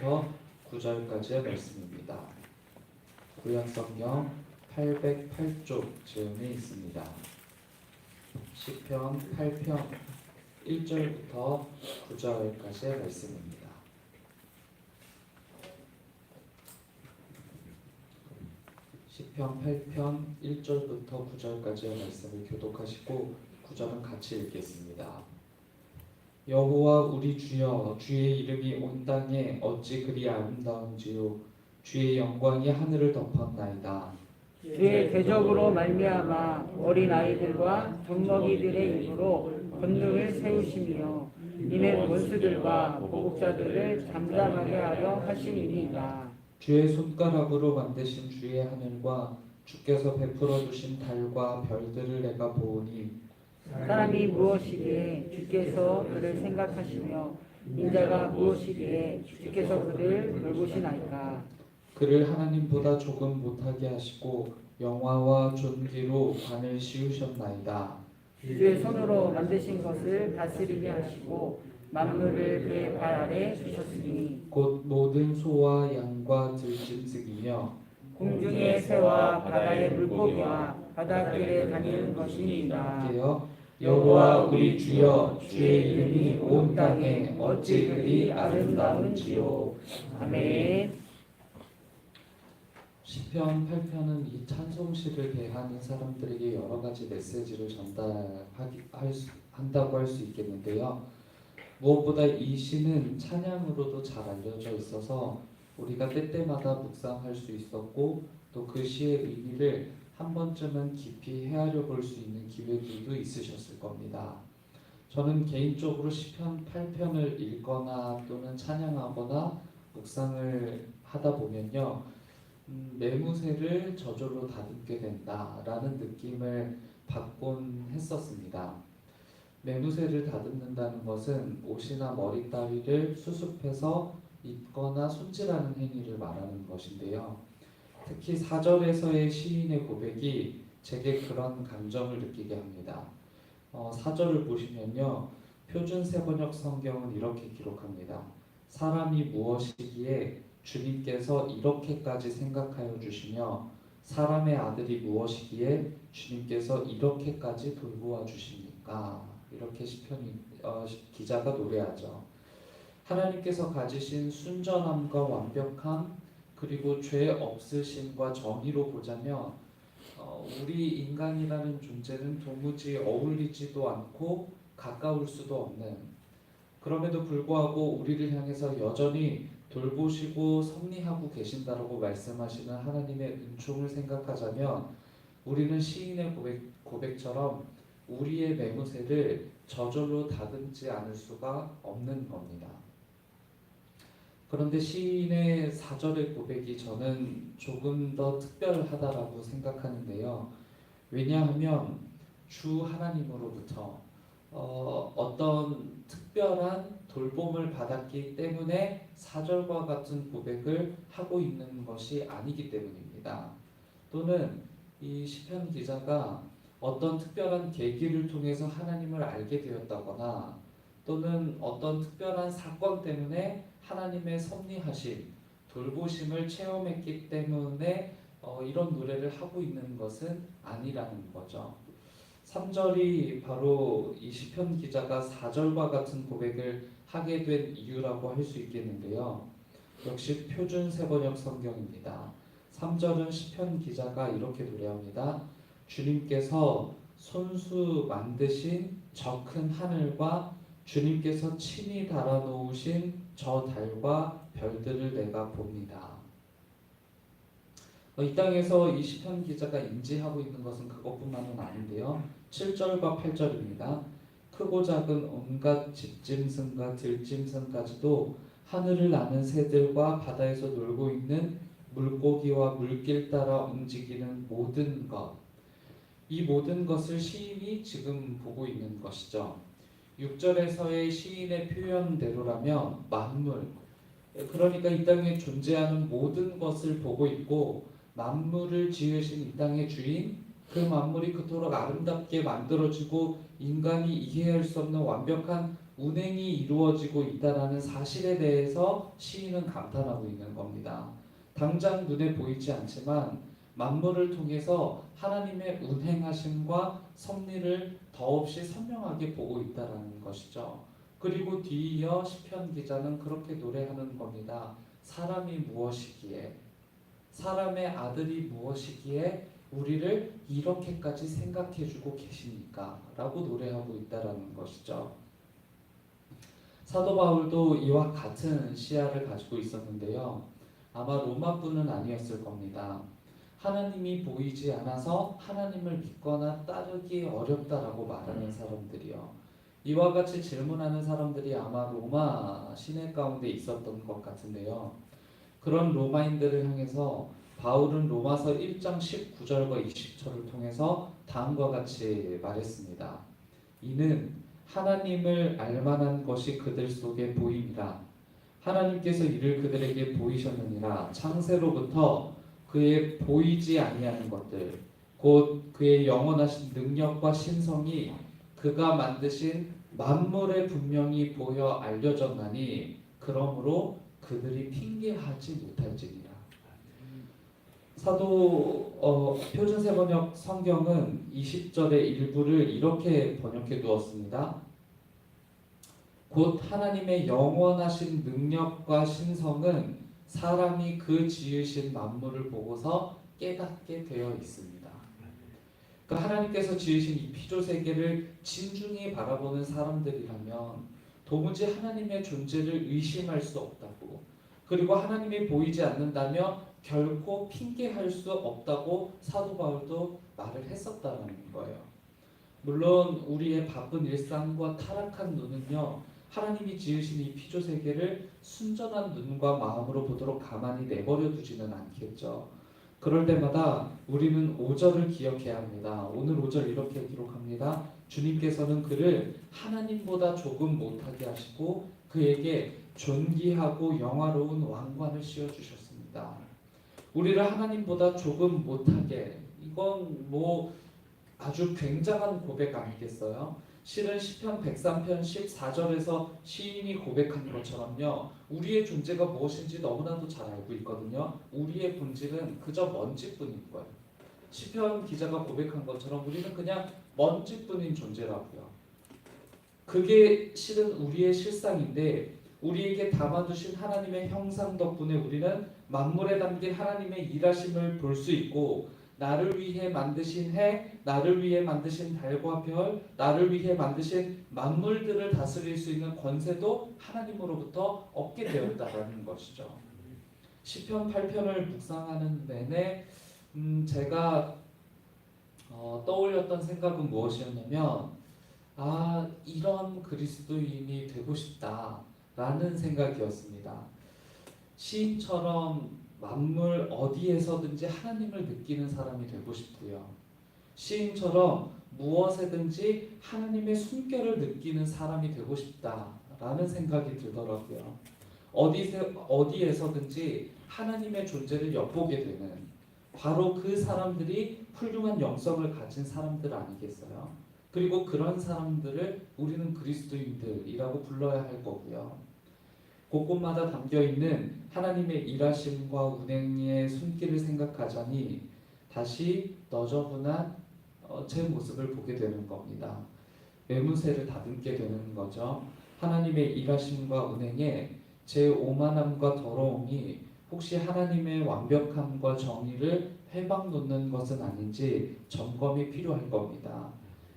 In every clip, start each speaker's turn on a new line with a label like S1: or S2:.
S1: 1절부터 9절까지의 말씀입니다. 구약성경 808쪽 즈음에 있습니다. 시편 8편 1절부터 9절까지의 말씀입니다. 시편 8편 1절부터 9절까지의 말씀을 교독하시고 9절은 같이 읽겠습니다. 여호와 우리 주여, 주의 이름이 온 땅에 어찌 그리 아름다운지요. 주의 영광이 하늘을 덮었나이다.
S2: 주의 대적으로 말미암아 어린 아이들과 젖먹이들의 입으로 권능을 세우시며 이는 원수들과 보복자들을 잠잠하게 하려 하심이니이다.
S1: 주의 손가락으로 만드신 주의 하늘과 주께서 베풀어 주신 달과 별들을 내가 보오니
S2: 사람이 무엇이기에 주께서 그를 생각하시며 인자가 무엇이기에 주께서 그를 돌보시나이까.
S1: 그를 하나님보다 조금 못하게 하시고 영화와 존귀로 관을 씌우셨나이다.
S2: 주의 손으로 만드신 것을 다스리게 하시고 만물을 그의 발 아래 두셨으니
S1: 곧 모든 소와 양과 들짐승이며
S2: 공중의 새와 바다의 물고기와 바닷길에 다니는 것이니이다.
S1: 함께요. 여호와 우리 주여, 주의 이름이 온 땅에 어찌 그리 아름다운지요.
S2: 아멘.
S1: 시편 8편은 이 찬송시를 대하는 사람들에게 여러 가지 메시지를 전달한다고 할 수 있겠는데요. 무엇보다 이 시는 찬양으로도 잘 알려져 있어서 우리가 때때마다 묵상할 수 있었고 또 그 시의 의미를 한 번쯤은 깊이 헤아려 볼 수 있는 기회들도 있으셨을 겁니다. 저는 개인적으로 시편 8편을 읽거나 또는 찬양하거나 묵상을 하다 보면요. 매무새를 저절로 다듬게 된다라는 느낌을 받곤 했었습니다. 매무새를 다듬는다는 것은 옷이나 머리 따위를 수습해서 입거나 손질하는 행위를 말하는 것인데요. 특히 4절에서의 시인의 고백이 제게 그런 감정을 느끼게 합니다. 4절을 보시면요. 표준 세번역 성경은 이렇게 기록합니다. 사람이 무엇이기에 주님께서 이렇게까지 생각하여 주시며 사람의 아들이 무엇이기에 주님께서 이렇게까지 돌보아 주십니까? 이렇게 기자가 노래하죠. 하나님께서 가지신 순전함과 완벽함 그리고 죄 없으심과 정의로 보자면 우리 인간이라는 존재는 도무지 어울리지도 않고 가까울 수도 없는, 그럼에도 불구하고 우리를 향해서 여전히 돌보시고 섭리하고 계신다라고 말씀하시는 하나님의 은총을 생각하자면 우리는 시인의 고백처럼 우리의 매무새를 저절로 다듬지 않을 수가 없는 겁니다. 그런데 시인의 4절의 고백이 저는 조금 더 특별하다라고 생각하는데요. 왜냐하면 주 하나님으로부터 어떤 특별한 돌봄을 받았기 때문에 4절과 같은 고백을 하고 있는 것이 아니기 때문입니다. 또는 이 시편 기자가 어떤 특별한 계기를 통해서 하나님을 알게 되었다거나 또는 어떤 특별한 사건 때문에 하나님의 섭리하심, 돌보심을 체험했기 때문에 이런 노래를 하고 있는 것은 아니라는 거죠. 3절이 바로 이 시편 기자가 4절과 같은 고백을 하게 된 이유라고 할 수 있겠는데요. 역시 표준 세번역 성경입니다. 3절은 시편 기자가 이렇게 노래합니다. 주님께서 손수 만드신 저 큰 하늘과 주님께서 친히 달아놓으신 저 달과 별들을 내가 봅니다. 이 땅에서 이 시편 기자가 인지하고 있는 것은 그것뿐만은 아닌데요. 7절과 8절입니다. 크고 작은 온갖 집짐승과 들짐승까지도 하늘을 나는 새들과 바다에서 놀고 있는 물고기와 물길 따라 움직이는 모든 것, 이 모든 것을 시인이 지금 보고 있는 것이죠. 6절에서의 시인의 표현대로라면 만물, 그러니까 이 땅에 존재하는 모든 것을 보고 있고 만물을 지으신 이 땅의 주인, 그 만물이 그토록 아름답게 만들어지고 인간이 이해할 수 없는 완벽한 운행이 이루어지고 있다라는 사실에 대해서 시인은 감탄하고 있는 겁니다. 당장 눈에 보이지 않지만 만물을 통해서 하나님의 운행하심과 섭리를 더없이 선명하게 보고 있다라는 것이죠. 그리고 뒤이어 시편 기자는 그렇게 노래하는 겁니다. 사람이 무엇이기에, 사람의 아들이 무엇이기에 우리를 이렇게까지 생각해주고 계십니까? 라고 노래하고 있다라는 것이죠. 사도 바울도 이와 같은 시야를 가지고 있었는데요. 아마 로마뿐은 아니었을 겁니다. 하나님이 보이지 않아서 하나님을 믿거나 따르기 어렵다라고 말하는 사람들이요. 이와 같이 질문하는 사람들이 아마 로마 시내 가운데 있었던 것 같은데요. 그런 로마인들을 향해서 바울은 로마서 1장 19절과 20절을 통해서 다음과 같이 말했습니다. 이는 하나님을 알만한 것이 그들 속에 보임이라. 하나님께서 이를 그들에게 보이셨느니라. 창세로부터 그의 보이지 아니하는 것들, 곧 그의 영원하신 능력과 신성이 그가 만드신 만물에 분명히 보여 알려졌나니 그러므로 그들이 핑계하지 못할지니라. 사도 표준세번역 성경은 20절의 일부를 이렇게 번역해 두었습니다. 곧 하나님의 영원하신 능력과 신성은 사람이 그 지으신 만물을 보고서 깨닫게 되어 있습니다. 그러니까 하나님께서 지으신 이 피조 세계를 진중히 바라보는 사람들이라면 도무지 하나님의 존재를 의심할 수 없다고, 그리고 하나님이 보이지 않는다며 결코 핑계할 수 없다고 사도 바울도 말을 했었다는 거예요. 물론 우리의 바쁜 일상과 타락한 눈은요, 하나님이 지으신 이 피조 세계를 순전한 눈과 마음으로 보도록 가만히 내버려 두지는 않겠죠. 그럴 때마다 우리는 5절을 기억해야 합니다. 오늘 5절 이렇게 기록합니다. 주님께서는 그를 하나님보다 조금 못하게 하시고 그에게 존귀하고 영화로운 왕관을 씌워주셨습니다. 우리를 하나님보다 조금 못하게, 이건 뭐 아주 굉장한 고백 아니겠어요? 실은 시편 103편 14절에서 시인이 고백한 것처럼요, 우리의 존재가 무엇인지 너무나도 잘 알고 있거든요. 우리의 본질은 그저 먼지뿐인 거예요. 시편 기자가 고백한 것처럼 우리는 그냥 먼지뿐인 존재라고요. 그게 실은 우리의 실상인데, 우리에게 담아두신 하나님의 형상 덕분에 우리는 만물에 담긴 하나님의 일하심을 볼 수 있고, 나를 위해 만드신 해, 나를 위해 만드신 달과 별, 나를 위해 만드신 만물들을 다스릴 수 있는 권세도 하나님으로부터 얻게 되었다라는 것이죠. 시편 8편을 묵상하는 내내 제가 떠올렸던 생각은 무엇이었냐면, 이런 그리스도인이 되고 싶다라는 생각이었습니다. 시인처럼 만물 어디에서든지 하나님을 느끼는 사람이 되고 싶고요. 시인처럼 무엇에든지 하나님의 숨결을 느끼는 사람이 되고 싶다라는 생각이 들더라고요. 어디에서든지 하나님의 존재를 엿보게 되는 바로 그 사람들이 훌륭한 영성을 가진 사람들 아니겠어요? 그리고 그런 사람들을 우리는 그리스도인들이라고 불러야 할 거고요. 곳곳마다 담겨있는 하나님의 일하심과 운행의 손길을 생각하자니 다시 너저분한 제 모습을 보게 되는 겁니다. 매무새를 다듬게 되는 거죠. 하나님의 일하심과 운행에 제 오만함과 더러움이 혹시 하나님의 완벽함과 정의를 회방 놓는 것은 아닌지 점검이 필요할 겁니다.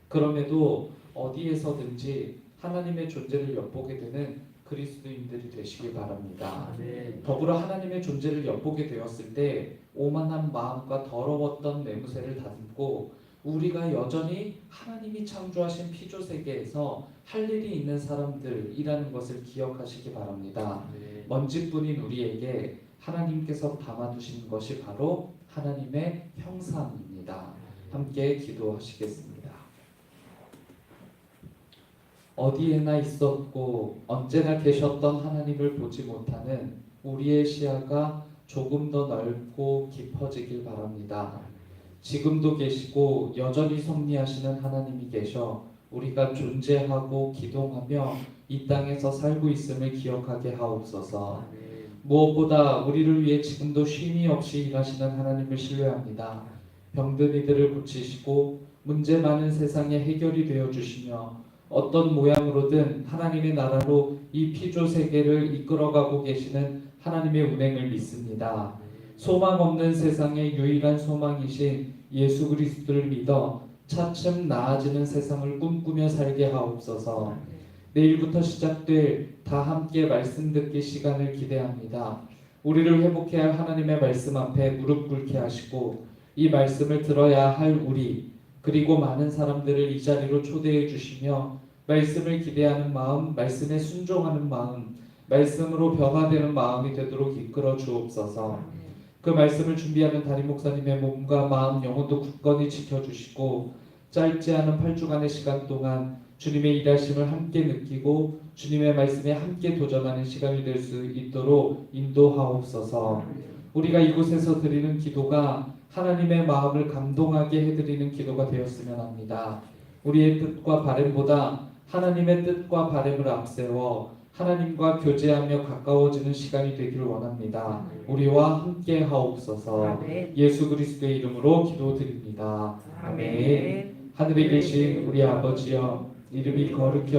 S1: 그럼에도 어디에서든지 하나님의 존재를 엿보게 되는 그리스도인들이 되시길 바랍니다. 더불어 하나님의 존재를 엿보게 되었을 때 오만한 마음과 더러웠던 매무새를 다듬고 우리가 여전히 하나님이 창조하신 피조 세계에서 할 일이 있는 사람들이라는 것을 기억하시기 바랍니다. 먼지뿐인 우리에게 하나님께서 담아두신 것이 바로 하나님의 형상입니다. 함께 기도하시겠습니다. 어디에나 있었고 언제나 계셨던 하나님을 보지 못하는 우리의 시야가 조금 더 넓고 깊어지길 바랍니다. 지금도 계시고 여전히 섭리하시는 하나님이 계셔 우리가 존재하고 기동하며 이 땅에서 살고 있음을 기억하게 하옵소서. 무엇보다 우리를 위해 지금도 쉼이 없이 일하시는 하나님을 신뢰합니다. 병든 이들을 고치시고 문제 많은 세상에 해결이 되어 주시며 어떤 모양으로든 하나님의 나라로 이 피조 세계를 이끌어가고 계시는 하나님의 운행을 믿습니다. 소망 없는 세상의 유일한 소망이신 예수 그리스도를 믿어 차츰 나아지는 세상을 꿈꾸며 살게 하옵소서. 내일부터 시작될 다 함께 말씀 듣기 시간을 기대합니다. 우리를 회복해야 할 하나님의 말씀 앞에 무릎 꿇게 하시고 이 말씀을 들어야 할 우리 그리고 많은 사람들을 이 자리로 초대해 주시며 말씀을 기대하는 마음, 말씀에 순종하는 마음, 말씀으로 변화되는 마음이 되도록 이끌어 주옵소서. 그 말씀을 준비하는 담임 목사님의 몸과 마음, 영혼도 굳건히 지켜주시고 짧지 않은 8주간의 시간 동안 주님의 일하심을 함께 느끼고 주님의 말씀에 함께 도전하는 시간이 될 수 있도록 인도하옵소서. 우리가 이곳에서 드리는 기도가 하나님의 마음을 감동하게 해드리는 기도가 되었으면 합니다. 우리의 뜻과 바램보다 하나님의 뜻과 바램을 앞세워 하나님과 교제하며 가까워지는 시간이 되기를 원합니다. 우리와 함께 하옵소서.
S2: 아멘.
S1: 예수 그리스도의 이름으로 기도드립니다. 아멘. 하늘에 계신 우리 아버지여, 이름이 거룩히